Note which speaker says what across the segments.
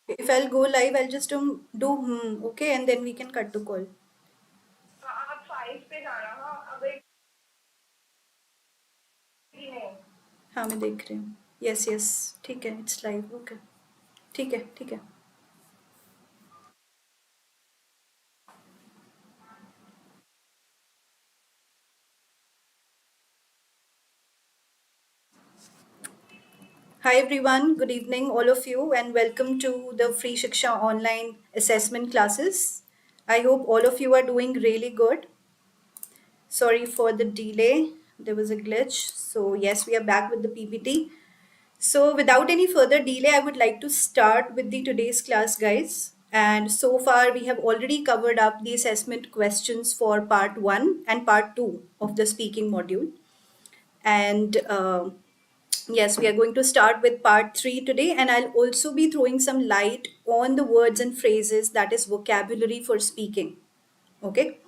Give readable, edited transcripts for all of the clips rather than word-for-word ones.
Speaker 1: If I'll go live, I'll just do okay, and then we can cut the call.
Speaker 2: आप 5 पे जाना। हाँ अब एक ही में।
Speaker 1: हाँ मैं देख रही हूँ। यस यस, ठीक है, इट्स लाइव, ओके। ठीक है ठीक है। Hi everyone, good evening all of you, and welcome to the free Shiksha online assessment classes. I hope all of you are doing really good. Sorry for the delay, there was a glitch. So yes, we are back with the PPT. So without any further delay, I would like to start with the today's class, guys. And so far, we have already covered up the assessment questions for part 1 and part 2 of the speaking module. And yes, we are going to start with part 3 today, and I'll also be throwing some light on the words and phrases, that is vocabulary for speaking. Okay.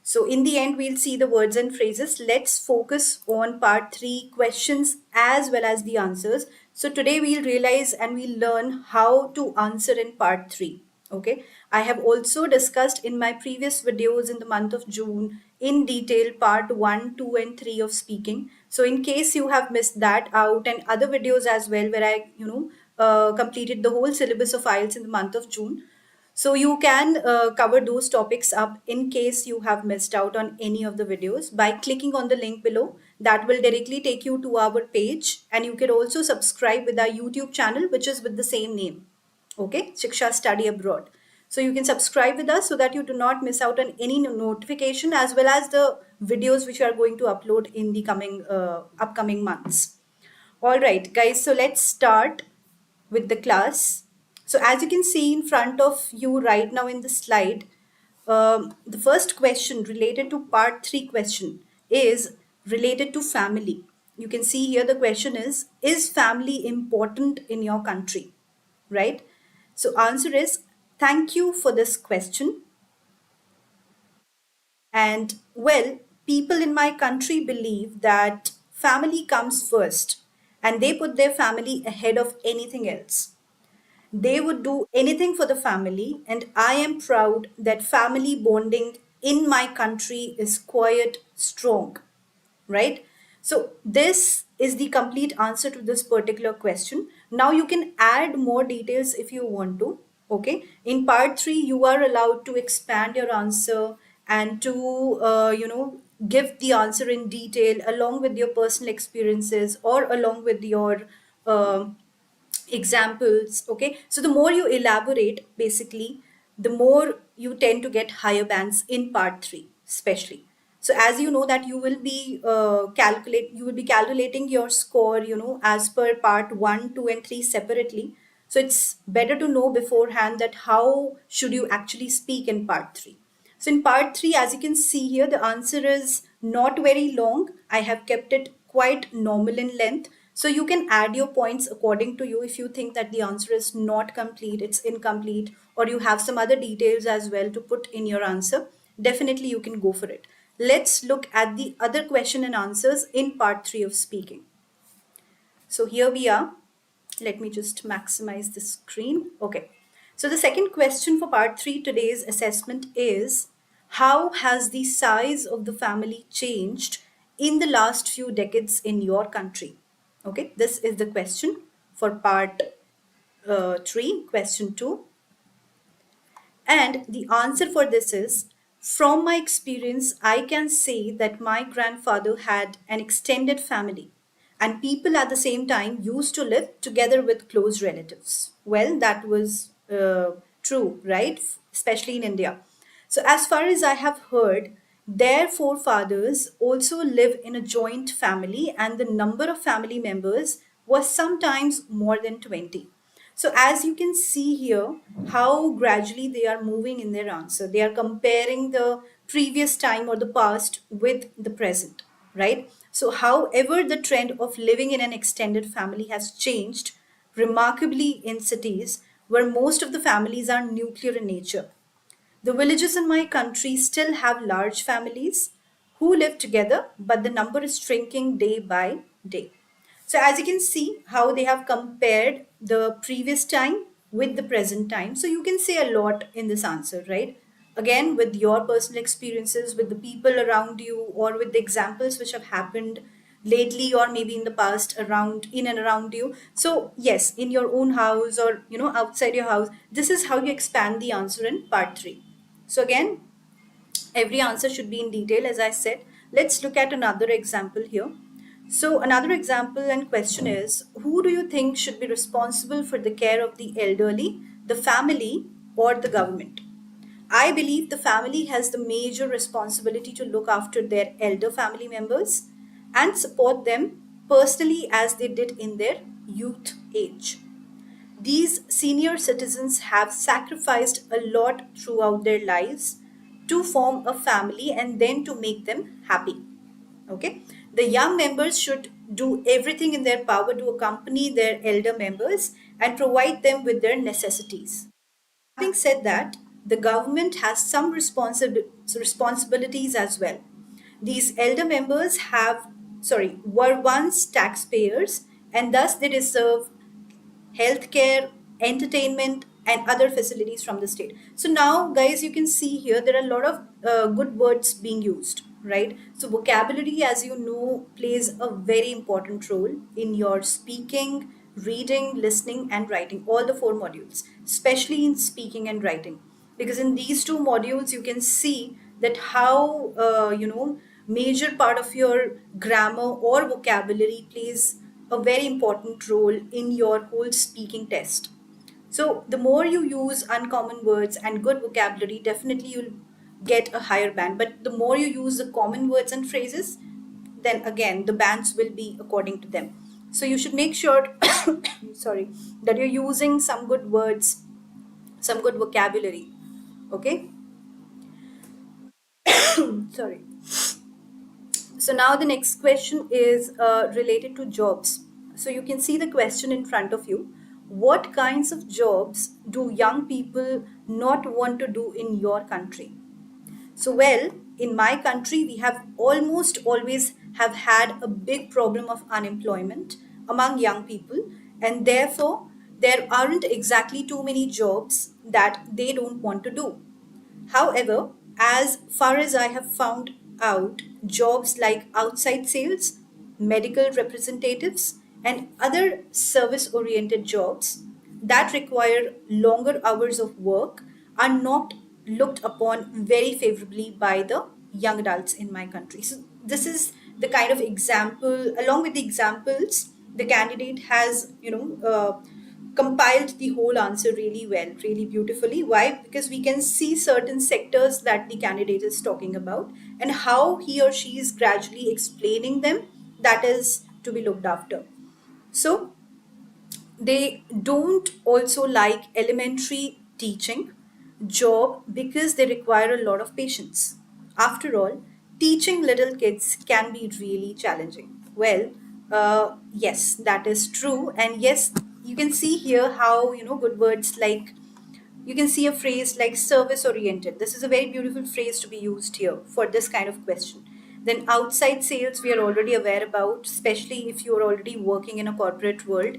Speaker 1: So in the end, we'll see the words and phrases. Let's focus on part 3 questions as well as the answers. So today we'll realize and we'll learn how to answer in part 3. Okay. I have also discussed in my previous videos in the month of June in detail part 1, 2 and 3 of speaking. So in case you have missed that out, and other videos as well where I, completed the whole syllabus of IELTS in the month of June. So you can cover those topics up in case you have missed out on any of the videos by clicking on the link below. That will directly take you to our page, and you can also subscribe with our YouTube channel, which is with the same name. Okay, Shiksha Study Abroad. So you can subscribe with us so that you do not miss out on any notification as well as the videos which we are going to upload in the coming upcoming months. All right, guys, so let's start with the class. So as you can see in front of you right now in the slide, the first question related to part 3 question is related to family. You can see here the question is family important in your country? Right? So answer is, thank you for this question. And well, people in my country believe that family comes first and they put their family ahead of anything else. They would do anything for the family, and I am proud that family bonding in my country is quite strong, right? So, this is the complete answer to this particular question. Now, you can add more details if you want to. Okay, in part 3, you are allowed to expand your answer and to, give the answer in detail along with your personal experiences or along with your um examples. Okay, so the more you elaborate, basically the more you tend to get higher bands in part 3 especially. So as you know that you will be calculating your score, as per part 1, 2 and 3 separately. So it's better to know beforehand that how should you actually speak in part 3. So in part 3, as you can see here, the answer is not very long. I have kept it quite normal in length. So you can add your points according to you. If you think that the answer is not complete, it's incomplete, or you have some other details as well to put in your answer, definitely you can go for it. Let's look at the other question and answers in part 3 of speaking. So here we are. Let me just maximize the screen. Okay. So the second question for part 3 today's assessment is, how has the size of the family changed in the last few decades in your country? Okay, this is the question for part 3, question 2. And the answer for this is, from my experience, I can say that my grandfather had an extended family, and people at the same time used to live together with close relatives. Well, that was true, right? Especially in India. So, as far as I have heard, their forefathers also live in a joint family, and the number of family members was sometimes more than 20. So as you can see here, how gradually they are moving in their answer. They are comparing the previous time or the past with the present, right? So however, the trend of living in an extended family has changed remarkably in cities where most of the families are nuclear in nature. The villages in my country still have large families who live together, but the number is shrinking day by day. So, as you can see, how they have compared the previous time with the present time. So you can say a lot in this answer, right? Again, with your personal experiences, with the people around you, or with the examples which have happened lately or maybe in the past around in and around you. So yes, in your own house or outside your house, this is how you expand the answer in part 3. So again, every answer should be in detail, as I said. Let's look at another example here. So, another example and question is, who do you think should be responsible for the care of the elderly, the family, or the government? I believe the family has the major responsibility to look after their elder family members and support them personally as they did in their youth age. These senior citizens have sacrificed a lot throughout their lives to form a family and then to make them happy. Okay, the young members should do everything in their power to accompany their elder members and provide them with their necessities. Having said that, the government has some responsibilities as well. These elder members were once taxpayers, and thus they deserve healthcare, entertainment, and other facilities from the state. So now, guys, you can see here there are a lot of good words being used, right? So vocabulary, as you know, plays a very important role in your speaking, reading, listening, and writing, all the four modules, especially in speaking and writing. Because in these two modules, you can see that how, major part of your grammar or vocabulary plays a very important role in your whole speaking test. So the more you use uncommon words and good vocabulary, definitely you'll get a higher band. But the more you use the common words and phrases, then again the bands will be according to them. So you should make sure sorry, that you're using some good words, some good vocabulary. Okay? Sorry. So now the next question is related to jobs. So you can see the question in front of you. What kinds of jobs do young people not want to do in your country? So well, in my country, we have almost always have had a big problem of unemployment among young people, and therefore there aren't exactly too many jobs that they don't want to do. However, as far as I have found out, jobs like outside sales, medical representatives, and other service oriented jobs that require longer hours of work are not looked upon very favorably by the young adults in my country. So, this is the kind of example, along with the examples, the candidate has, compiled the whole answer really well, really beautifully. Why? Because we can see certain sectors that the candidate is talking about and how he or she is gradually explaining them. That is to be looked after. So, they don't also like elementary teaching job because they require a lot of patience. After all, teaching little kids can be really challenging. Well, yes, that is true. And yes, you can see here how, good words like, you can see a phrase like service oriented. This is a very beautiful phrase to be used here for this kind of question. Then outside sales, we are already aware about, especially if you are already working in a corporate world.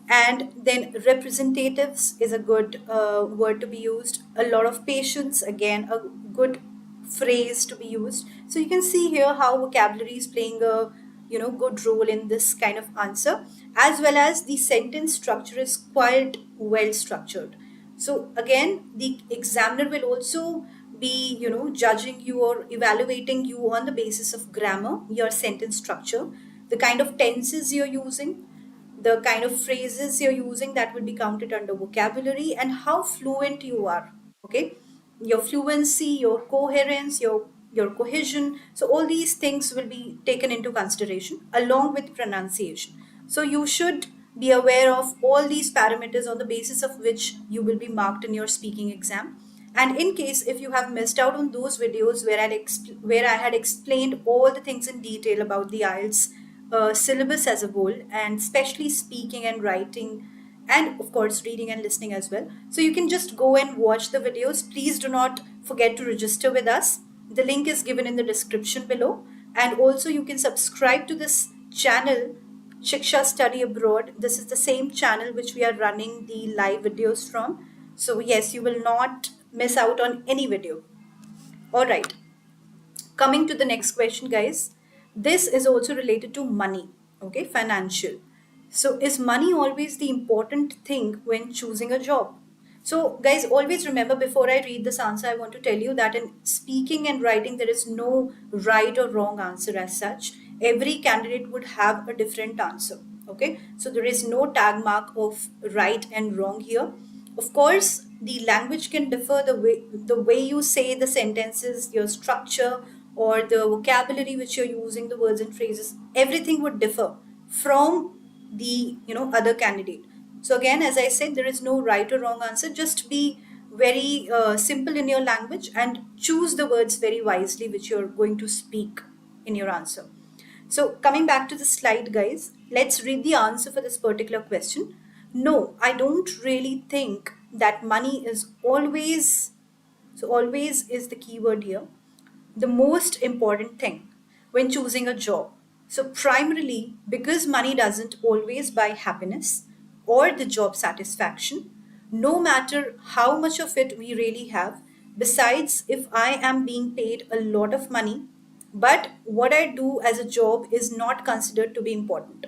Speaker 1: And then representatives is a good word to be used. A lot of patience, again, a good phrase to be used. So you can see here how vocabulary is playing a good role in this kind of answer, as well as the sentence structure is quite well structured. So again, the examiner will also be, judging you or evaluating you on the basis of grammar, your sentence structure, the kind of tenses you're using, the kind of phrases you're using that will be counted under vocabulary, and how fluent you are. Okay, your fluency, your coherence, your cohesion. So all these things will be taken into consideration along with pronunciation. So you should be aware of all these parameters on the basis of which you will be marked in your speaking exam. And in case if you have missed out on those videos where I had explained all the things in detail about the IELTS syllabus as a whole, and especially speaking and writing, and of course reading and listening as well, so you can just go and watch the videos. Please do not forget to register with us. The link is given in the description below, and also you can subscribe to this channel Shiksha Study Abroad. This is the same channel which we are running the live videos from. So, yes, you will not miss out on any video. All right, coming to the next question, guys. This is also related to money, okay, financial. So, is money always the important thing when choosing a job? So, guys, always remember, before I read this answer, I want to tell you that in speaking and writing, there is no right or wrong answer as such. Every candidate would have a different answer, okay? So, there is no tag mark of right and wrong here. Of course, the language can differ, the way you say the sentences, your structure, or the vocabulary which you're using, the words and phrases, everything would differ from the other candidate. So again, as I said, there is no right or wrong answer. Just be very simple in your language and choose the words very wisely which you're going to speak in your answer. So, coming back to the slide, guys, let's read the answer for this particular question. No, I don't really think that money is always, so always is the keyword here, the most important thing when choosing a job. So, primarily because money doesn't always buy happiness or the job satisfaction, no matter how much of it we really have. Besides, if I am being paid a lot of money, but what I do as a job is not considered to be important,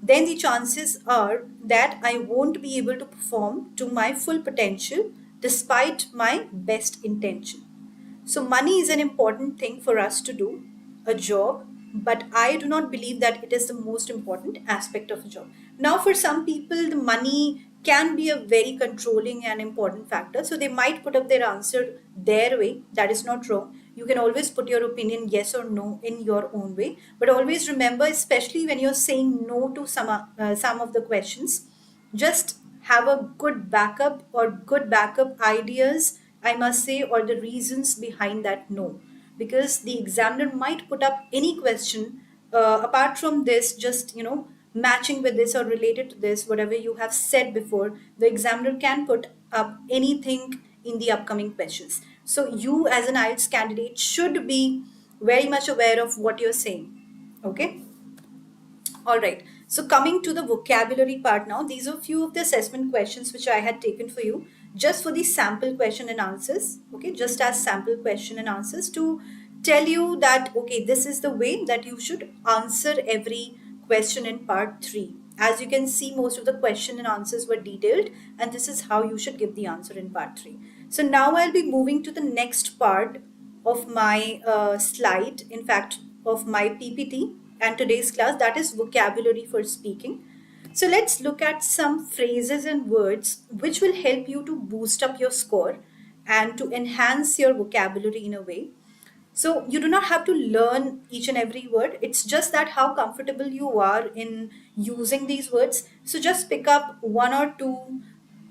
Speaker 1: then the chances are that I won't be able to perform to my full potential despite my best intention. So, money is an important thing for us to do a job, but I do not believe that it is the most important aspect of a job. Now, for some people, the money can be a very controlling and important factor. So, they might put up their answer their way. That is not wrong. You can always put your opinion yes or no in your own way. But always remember, especially when you're saying no to some of the questions, just have a good backup or good backup ideas, I must say, or the reasons behind that no, because the examiner might put up any question apart from this, just matching with this or related to this, whatever you have said before. The examiner can put up anything in the upcoming questions. So you as an IELTS candidate should be very much aware of what you're saying. Okay. All right. So coming to the vocabulary part now, these are few of the assessment questions which I had taken for you just for the sample question and answers. Okay, just as sample question and answers to tell you that okay, this is the way that you should answer every question in part 3. As you can see, most of the question and answers were detailed, and this is how you should give the answer in part 3. So now I'll be moving to the next part of my slide, in fact, of my PPT and today's class, that is vocabulary for speaking. So let's look at some phrases and words which will help you to boost up your score and to enhance your vocabulary in a way. So you do not have to learn each and every word. It's just that how comfortable you are in using these words. So just pick up one or two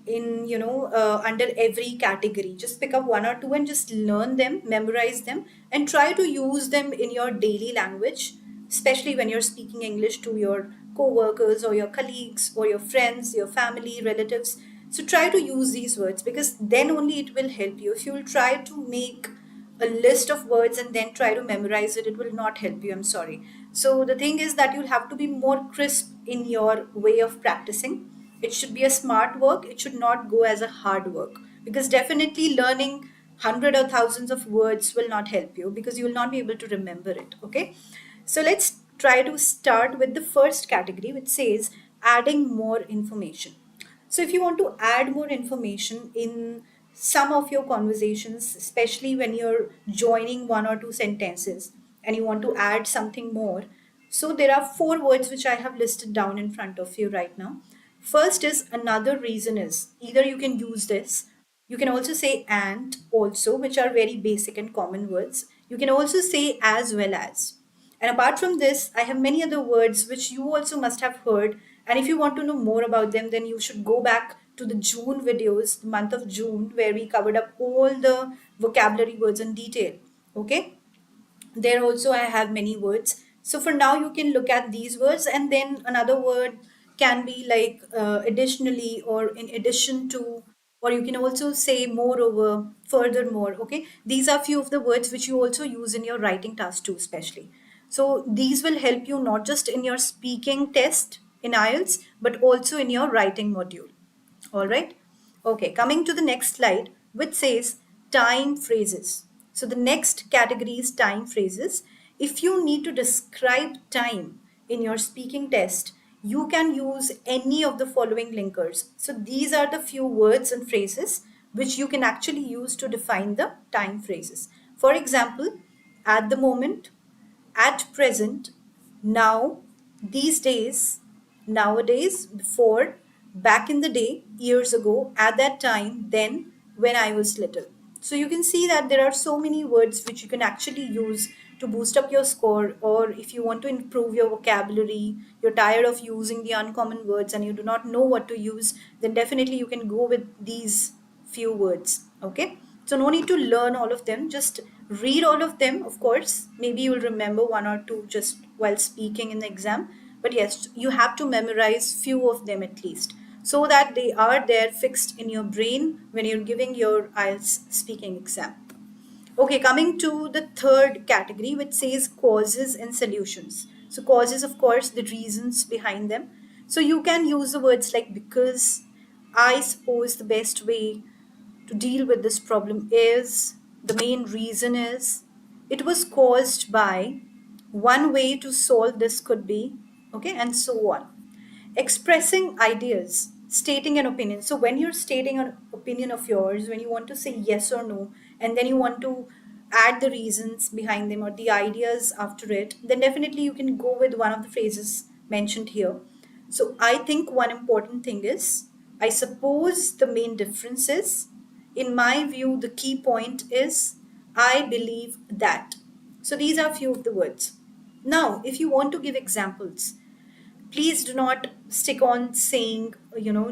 Speaker 1: in under every category. Just pick up one or two and just learn them, memorize them, and try to use them in your daily language, especially when you're speaking English to your co-workers or your colleagues or your friends, your family, relatives. So try to use these words, because then only it will help you. If you'll try to make a list of words and then try to memorize it, it will not help you, I'm sorry. So the thing is that you'll have to be more crisp in your way of practicing. It should be a smart work, it should not go as a hard work, because definitely learning hundred or thousands of words will not help you, because you will not be able to remember it. Okay, so let's try to start with the first category, which says adding more information. So, if you want to add more information in some of your conversations, especially when you're joining one or two sentences and you want to add something more, so there are four words which I have listed down in front of you right now. First is another reason is, either you can use this. You can also say and also, which are very basic and common words. You can also say as well as. And apart from this, I have many other words which you also must have heard. And if you want to know more about them, then you should go back to the June videos, the month of June, where we covered up all the vocabulary words in detail. Okay. There also I have many words. So for now, you can look at these words, and then another word can be like additionally or in addition to, or you can also say moreover, furthermore. Okay, these are few of the words which you also use in your writing task too, especially. So these will help you not just in your speaking test in IELTS, but also in your writing module. All right. Okay, coming to the next slide, which says time phrases. So the next category is time phrases. If you need to describe time in your speaking test, you can use any of the following linkers. So these are the few words and phrases which you can actually use to define the time phrases. For example, at the moment, at present, now, these days, nowadays, before, back in the day, years ago, at that time, then, when I was little. So you can see that there are so many words which you can actually use to boost up your score, or if you want to improve your vocabulary, you're tired of using the uncommon words and you do not know what to use, then definitely you can go with these few words. Okay, so no need to learn all of them, just read all of them. Of course, maybe you'll remember one or two just while speaking in the exam, but yes, you have to memorize few of them at least, so that they are there fixed in your brain when you're giving your IELTS speaking exam. Okay, coming to the third category, which says causes and solutions. So, causes, of course, the reasons behind them. So, you can use the words like because, I suppose the best way to deal with this problem is, the main reason is, it was caused by, one way to solve this could be, okay, and so on. Expressing ideas, stating an opinion. So when you're stating an opinion of yours, when you want to say yes or no, and then you want to add the reasons behind them or the ideas after it, then definitely you can go with one of the phrases mentioned here. So I think one important thing is, I suppose the main difference is, in my view, the key point is, I believe that. So these are few of the words. Now, if you want to give examples, please do not stick on saying,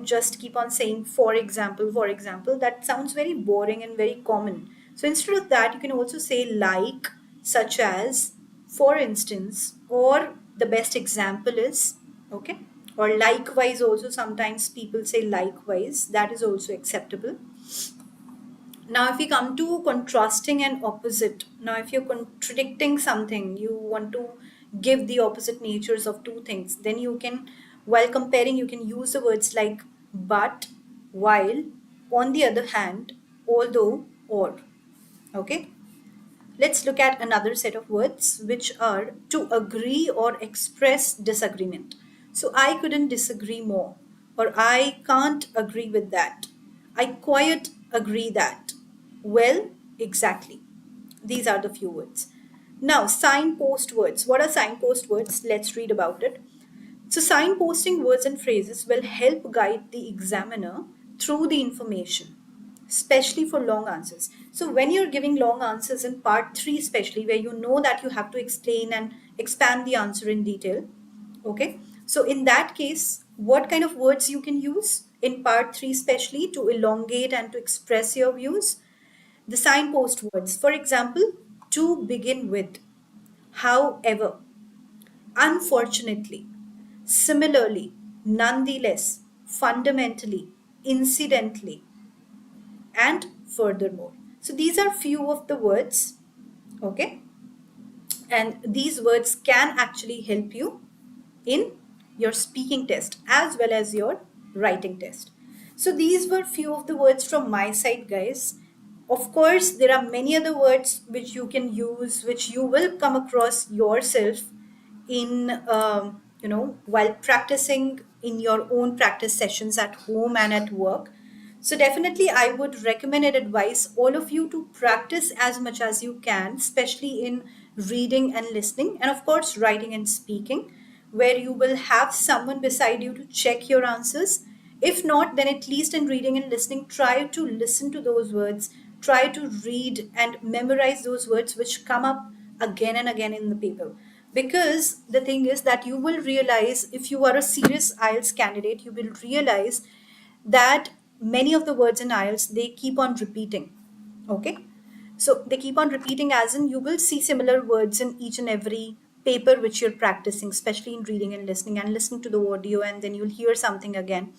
Speaker 1: just keep on saying for example. That sounds very boring and very common. So instead of that, you can also say like, such as, for instance, or the best example is, okay, or likewise. Also, sometimes people say likewise, that is also acceptable. Now, if we come to contrasting and opposite, now if you're contradicting something, you want to give the opposite natures of two things, then you can, while comparing, you can use the words like but, while, on the other hand, although, or. Okay. Let's look at another set of words, which are to agree or express disagreement. So I couldn't disagree more, or I can't agree with that. I quite agree that. Well, exactly. These are the few words. Now, signpost words. What are signpost words? Let's read about it. So, signposting words and phrases will help guide the examiner through the information, especially for long answers. So, when you're giving long answers in part 3, especially where you know that you have to explain and expand the answer in detail, okay? So, in that case, what kind of words you can use in part 3, especially to elongate and to express your views? The signpost words, for example, to begin with, however, unfortunately, similarly, nonetheless, fundamentally, incidentally, and furthermore. So these are few of the words, okay? And these words can actually help you in your speaking test as well as your writing test. So these were few of the words from my side, guys. Of course, there are many other words which you can use, which you will come across yourself in, while practicing in your own practice sessions at home and at work. So definitely, I would recommend and advise all of you to practice as much as you can, especially in reading and listening, and of course, writing and speaking, where you will have someone beside you to check your answers. If not, then at least in reading and listening, try to listen to those words, try to read and memorize those words which come up again and again in the paper. Because the thing is that you will realize, if you are a serious IELTS candidate, you will realize that many of the words in IELTS, they keep on repeating. Okay. So they keep on repeating, as in you will see similar words in each and every paper which you're practicing, especially in reading and listening to the audio, and then you'll hear something again.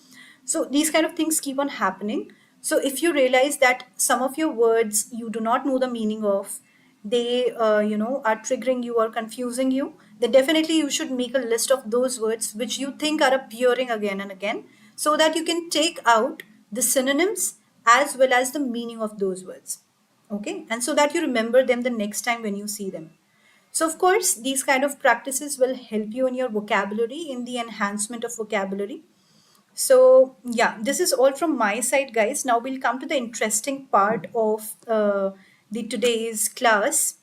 Speaker 1: So these kind of things keep on happening. So if you realize that some of your words you do not know the meaning of, they are triggering you or confusing you, then definitely you should make a list of those words which you think are appearing again and again, so that you can take out the synonyms as well as the meaning of those words. Okay, and so that you remember them the next time when you see them. So, of course, these kind of practices will help you in your vocabulary, in the enhancement of vocabulary. So, yeah, this is all from my side, guys. Now we'll come to the interesting part of the today's class,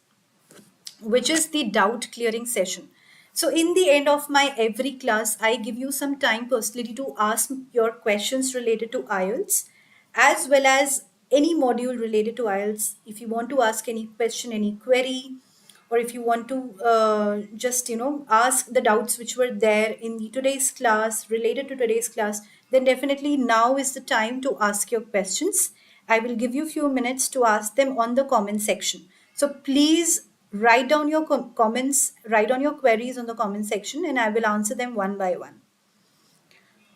Speaker 1: which is the doubt clearing session. So, in the end of my every class, I give you some time personally to ask your questions related to IELTS, as well as any module related to IELTS. If you want to ask any question, any query, or if you want to just ask the doubts which were there in today's class related to today's class, then definitely now is the time to ask your questions. I will give you a few minutes to ask them on the comment section. So please write down your comments, write down your queries on the comment section, and I will answer them one by one.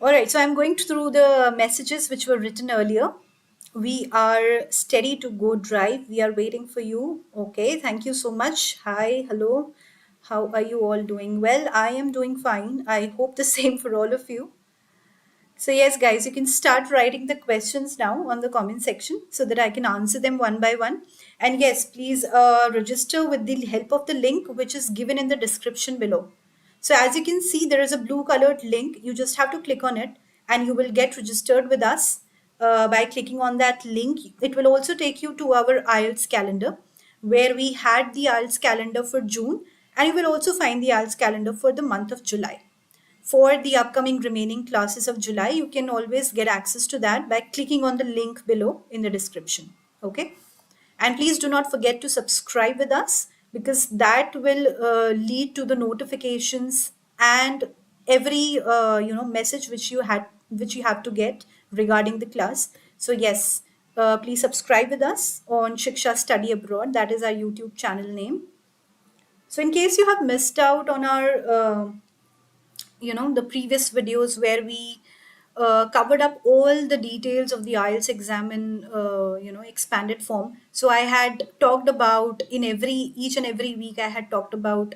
Speaker 1: All right, so I'm going through the messages which were written earlier. We are steady to go drive. We are waiting for you. Okay, thank you so much. Hi, hello. How are you all doing? Well, I am doing fine. I hope the same for all of you. So, yes, guys, you can start writing the questions now on the comment section so that I can answer them one by one. And yes, please register with the help of the link which is given in the description below. So, as you can see, there is a blue colored link. You just have to click on it and you will get registered with us by clicking on that link. It will also take you to our IELTS calendar, where we had the IELTS calendar for June, and you will also find the IELTS calendar for the month of July. For the upcoming remaining classes of July, you can always get access to that by clicking on the link below in the description. Okay. And please do not forget to subscribe with us, because that will lead to the notifications and every message which you have to get regarding the class. So yes, please subscribe with us on Shiksha Study Abroad. That is our YouTube channel name. So in case you have missed out on our the previous videos where we covered up all the details of the IELTS exam in expanded form. So I had talked about in each and every week I had talked about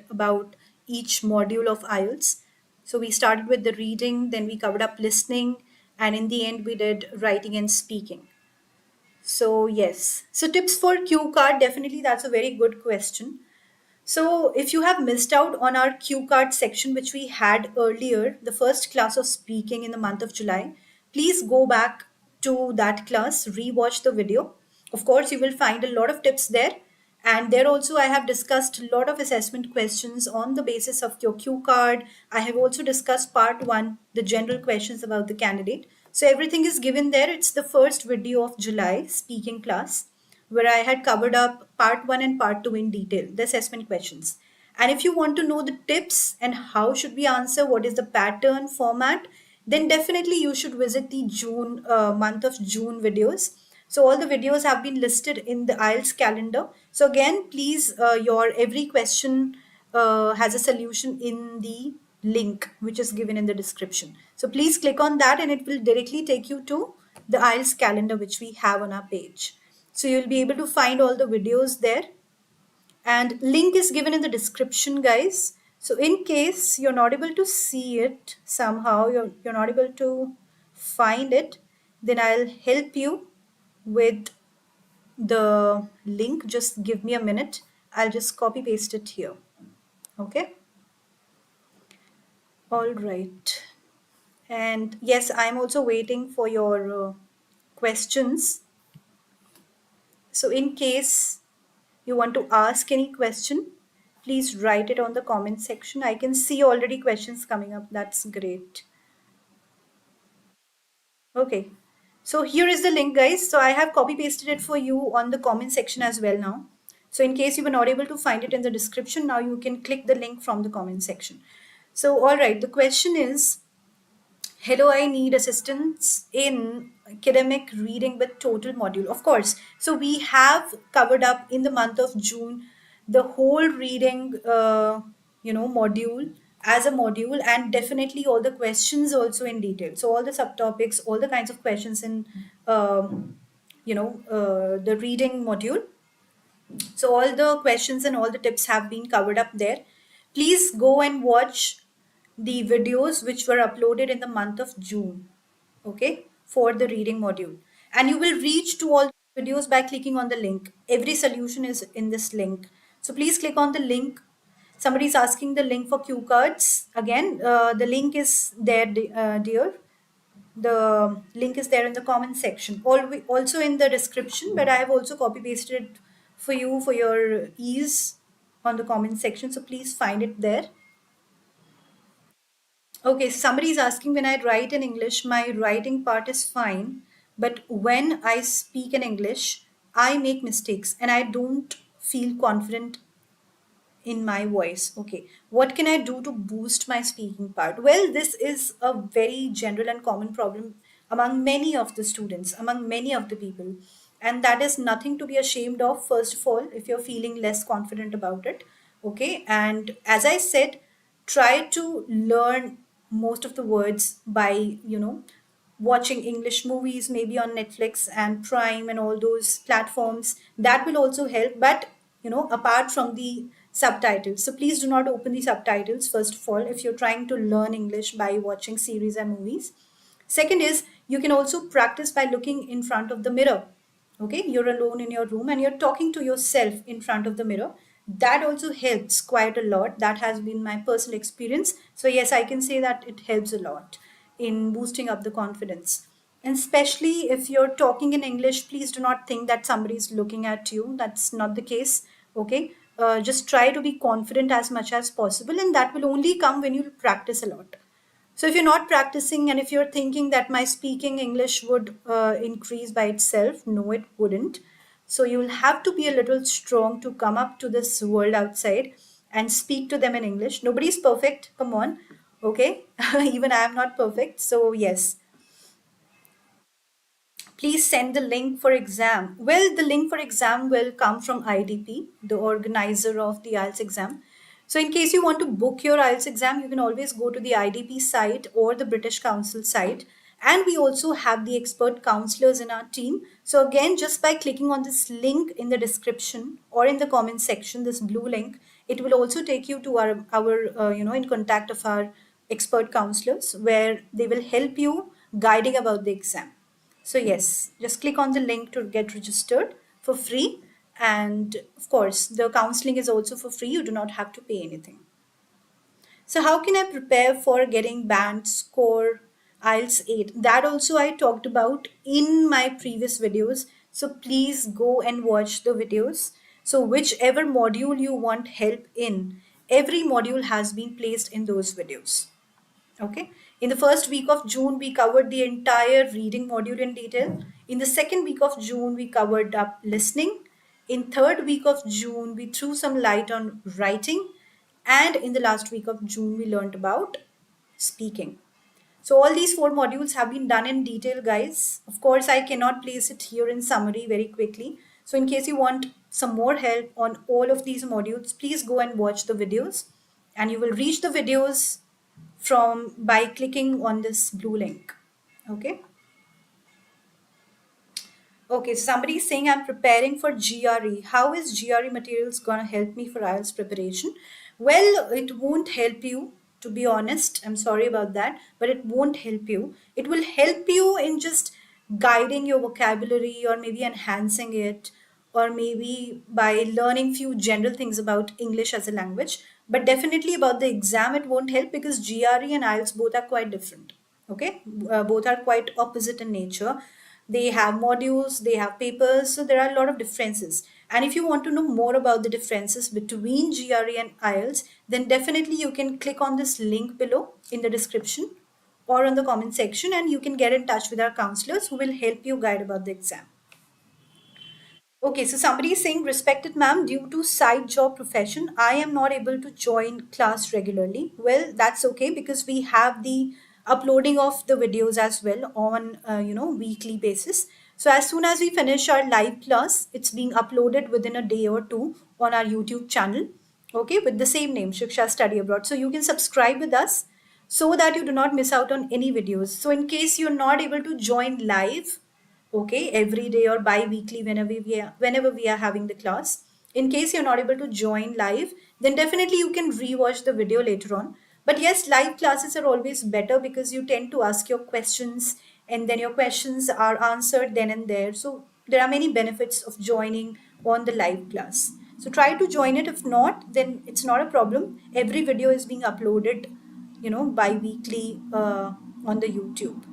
Speaker 1: each module of IELTS. So we started with the reading, then we covered up listening, and in the end we did writing and speaking. So yes, so tips for Q card, definitely that's a very good question. So, if you have missed out on our cue card section, which we had earlier, the first class of speaking in the month of July, please go back to that class, rewatch the video. Of course, you will find a lot of tips there. And there also, I have discussed a lot of assessment questions on the basis of your cue card. I have also discussed part one, the general questions about the candidate. So, everything is given there. It's the first video of July speaking class, where I had covered up part one and part two in detail, the assessment questions. And if you want to know the tips and how should we answer, what is the pattern format, then definitely you should visit the month of June videos. So all the videos have been listed in the IELTS calendar. So again, please, your every question has a solution in the link which is given in the description. So please click on that and it will directly take you to the IELTS calendar which we have on our page. So you'll be able to find all the videos there, and link is given in the description, guys. So in case you're not able to see it somehow, you're not able to find it, then I'll help you with the link. Just give me a minute. I'll just copy paste it here. Okay. All right. And yes, I'm also waiting for your questions. So in case you want to ask any question, please write it on the comment section. I can see already questions coming up. That's great. Okay. So here is the link, guys. So I have copy pasted it for you on the comment section as well now. So in case you were not able to find it in the description, now you can click the link from the comment section. So, all right, the question is, hello, I need assistance in academic reading with total module. Of course. So we have covered up in the month of June the whole reading, module as a module, and definitely all the questions also in detail. So all the subtopics, all the kinds of questions in, the reading module. So all the questions and all the tips have been covered up there. Please go and watch the videos which were uploaded in the month of June, okay, for the reading module. And you will reach to all the videos by clicking on the link. Every solution is in this link. So please click on the link. Somebody is asking the link for cue cards. Again, the link is there, dear. The link is there in the comment section, also in the description, but I have also copy pasted it for you for your ease on the comment section. So please find it there. Okay, somebody is asking, when I write in English, my writing part is fine, but when I speak in English, I make mistakes and I don't feel confident in my voice. Okay, what can I do to boost my speaking part? Well, this is a very general and common problem among many of the students, among many of the people, and that is nothing to be ashamed of. First of all, if you're feeling less confident about it, okay, and as I said, try to learn most of the words by, watching English movies, maybe on Netflix and Prime and all those platforms. That will also help. But, apart from the subtitles, so please do not open the subtitles, first of all, if you're trying to learn English by watching series and movies. Second is, you can also practice by looking in front of the mirror. Okay, you're alone in your room and you're talking to yourself in front of the mirror. That also helps quite a lot. That has been my personal experience. So, yes, I can say that it helps a lot in boosting up the confidence. And especially if you're talking in English, please do not think that somebody is looking at you. That's not the case. Okay, just try to be confident as much as possible, and that will only come when you practice a lot. So if you're not practicing and if you're thinking that my speaking English would increase by itself, no, it wouldn't. So you'll have to be a little strong to come up to this world outside and speak to them in English. Nobody's perfect. Come on. Okay. Even I am not perfect. So, yes, please send the link for exam. Well, the link for exam will come from IDP, the organizer of the IELTS exam. So in case you want to book your IELTS exam, you can always go to the IDP site or the British Council site. And we also have the expert counselors in our team. So again, just by clicking on this link in the description or in the comment section, this blue link, it will also take you to our in contact of our expert counselors, where they will help you guiding about the exam. So yes, just click on the link to get registered for free. And of course, the counseling is also for free. You do not have to pay anything. So how can I prepare for getting band score IELTS 8? That also I talked about in my previous videos. So please go and watch the videos. So whichever module you want help in, every module has been placed in those videos. Okay. In the first week of June, we covered the entire reading module in detail. In the second week of June, we covered up listening. In third week of June, we threw some light on writing. And in the last week of June, we learned about speaking. So all these four modules have been done in detail, guys. Of course, I cannot place it here in summary very quickly. So in case you want some more help on all of these modules, please go and watch the videos. And you will reach the videos from by clicking on this blue link. Okay. Okay, so somebody is saying I'm preparing for GRE. How is GRE materials gonna help me for IELTS preparation? Well, it won't help you, to be honest. I'm sorry about that, but it won't help you. It will help you in just guiding your vocabulary or maybe enhancing it, or maybe by learning few general things about English as a language. But definitely about the exam, it won't help because GRE and IELTS both are quite different. Okay, both are quite opposite in nature. They have modules, they have papers, so there are a lot of differences. And if you want to know more about the differences between GRE and IELTS, then definitely you can click on this link below in the description or on the comment section, and you can get in touch with our counselors who will help you guide about the exam. Okay, so somebody is saying, respected ma'am, due to side job profession, I am not able to join class regularly. Well, that's okay because we have the uploading of the videos as well on weekly basis. So as soon as we finish our live class, it's being uploaded within a day or two on our YouTube channel. Okay, with the same name, Shiksha Study Abroad. So you can subscribe with us so that you do not miss out on any videos. So in case you're not able to join live, okay, every day or bi-weekly whenever we are having the class, In case you're not able to join live, then definitely you can rewatch the video later on. But yes, live classes are always better because you tend to ask your questions and then your questions are answered then and there. So there are many benefits of joining on the live class. So try to join it. If not, then it's not a problem. Every video is being uploaded, bi-weekly on the YouTube.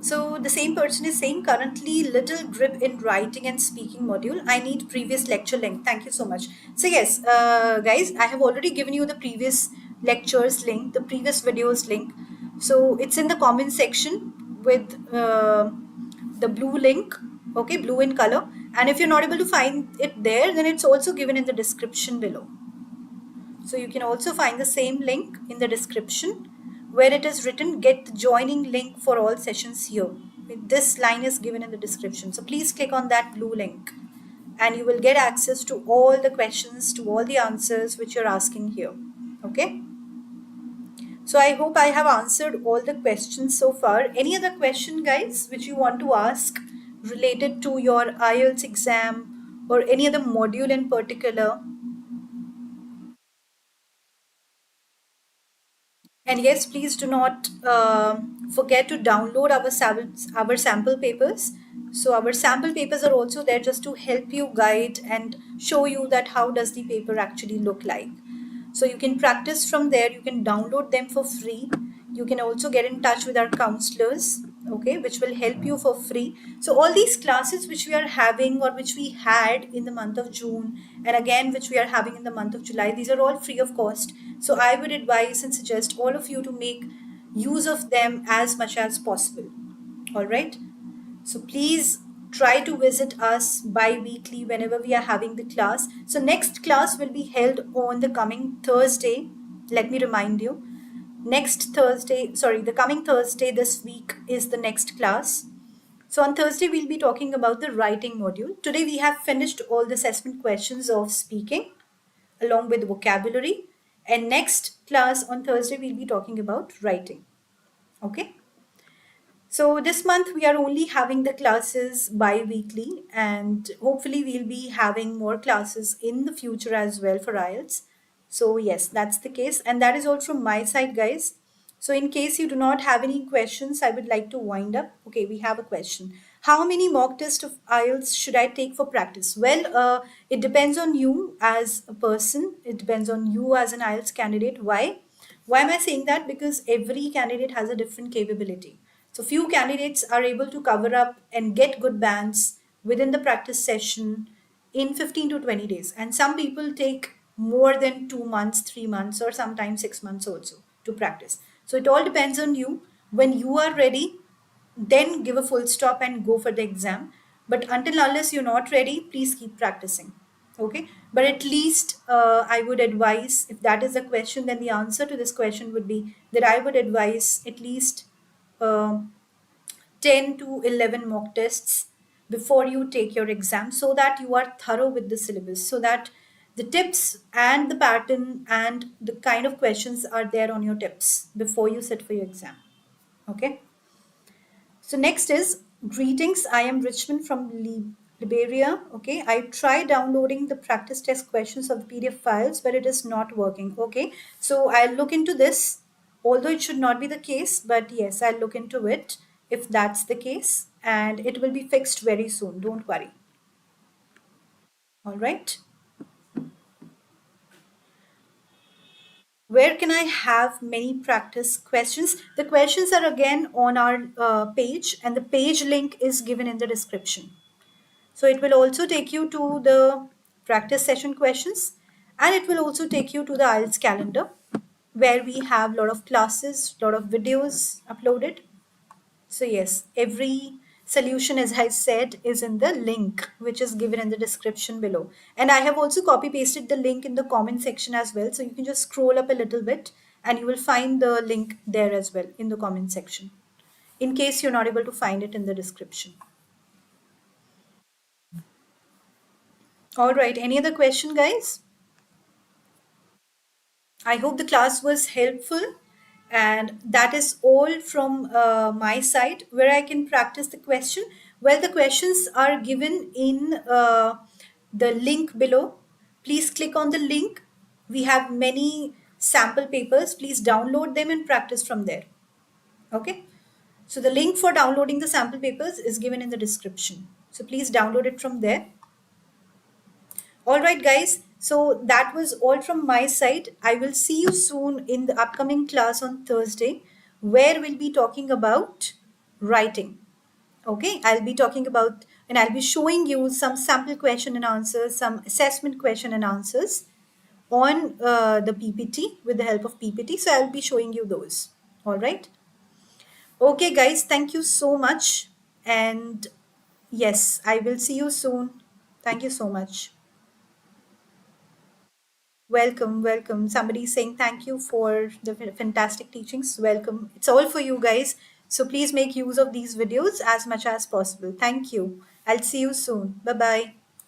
Speaker 1: So the same person is saying currently little grip in writing and speaking module. I need previous lecture link. Thank you so much. So yes, guys, I have already given you the previous lectures link, the previous videos link. So it's in the comment section with the blue link, okay, blue in color. And if you're not able to find it there, then it's also given in the description below. So you can also find the same link in the description where it is written get the joining link for all sessions here. This line is given in the description. So please click on that blue link and you will get access to all the questions, to all the answers which you're asking here. Okay. So I hope I have answered all the questions so far. Any other question, guys, which you want to ask related to your IELTS exam or any other module in particular? And yes, please do not forget to download our sample papers. So our sample papers are also there just to help you guide and show you that how does the paper actually look like. So you can practice from there. You can download them for free. You can also get in touch with our counselors, okay, which will help you for free. So all these classes which we are having or which we had in the month of June and again which we are having in the month of July, these are all free of cost. So I would advise and suggest all of you to make use of them as much as possible. All right. So please try to visit us bi-weekly whenever we are having the class. So next class will be held on the coming Thursday. Let me remind you. The coming Thursday this week is the next class. So on Thursday, we'll be talking about the writing module. Today, we have finished all the assessment questions of speaking along with vocabulary. And next class on Thursday, we'll be talking about writing. Okay. So this month we are only having the classes bi-weekly and hopefully we'll be having more classes in the future as well for IELTS. So yes, that's the case and that is all from my side, guys. So in case you do not have any questions, I would like to wind up. Okay, we have a question. How many mock tests of IELTS should I take for practice? Well, it depends on you as a person. It depends on you as an IELTS candidate. Why? Why am I saying that? Because every candidate has a different capability. So few candidates are able to cover up and get good bands within the practice session in 15 to 20 days. And some people take more than 2 months, 3 months, or sometimes 6 months also to practice. So it all depends on you. When you are ready, then give a full stop and go for the exam. But until unless you're not ready, please keep practicing. Okay. But at least I would advise, if that is the question, then the answer to this question would be that I would advise at least uh, 10 to 11 mock tests before you take your exam so that you are thorough with the syllabus, so that the tips and the pattern and the kind of questions are there on your tips before you sit for your exam. Okay. So next is greetings. I am Richmond from Liberia. Okay, I tried downloading the practice test questions of the PDF files, but it is not working. Okay, so I'll look into this. Although it should not be the case, but yes, I'll look into it if that's the case, and it will be fixed very soon. Don't worry. All right. Where can I have many practice questions? The questions are again on our page, and the page link is given in the description. So it will also take you to the practice session questions and it will also take you to the IELTS calendar where we have a lot of classes, a lot of videos uploaded. So yes, every solution, as I said, is in the link which is given in the description below. And I have also copy pasted the link in the comment section as well. So you can just scroll up a little bit and you will find the link there as well in the comment section in case you're not able to find it in the description. All right, any other question, guys? I hope the class was helpful. And that is all from my side where I can practice the question. Well, the questions are given in the link below. Please click on the link. We have many sample papers. Please download them and practice from there. Okay, so the link for downloading the sample papers is given in the description, so please download it from there. All right, guys. So that was all from my side. I will see you soon in the upcoming class on Thursday, where we'll be talking about writing. Okay, I'll be talking about and I'll be showing you some sample question and answers, some assessment question and answers on the PPT with the help of PPT. So I'll be showing you those. All right. Okay, guys, thank you so much. And yes, I will see you soon. Thank you so much. Welcome, welcome. Somebody saying thank you for the fantastic teachings. Welcome. It's all for you guys. So please make use of these videos as much as possible. Thank you. I'll see you soon. Bye bye.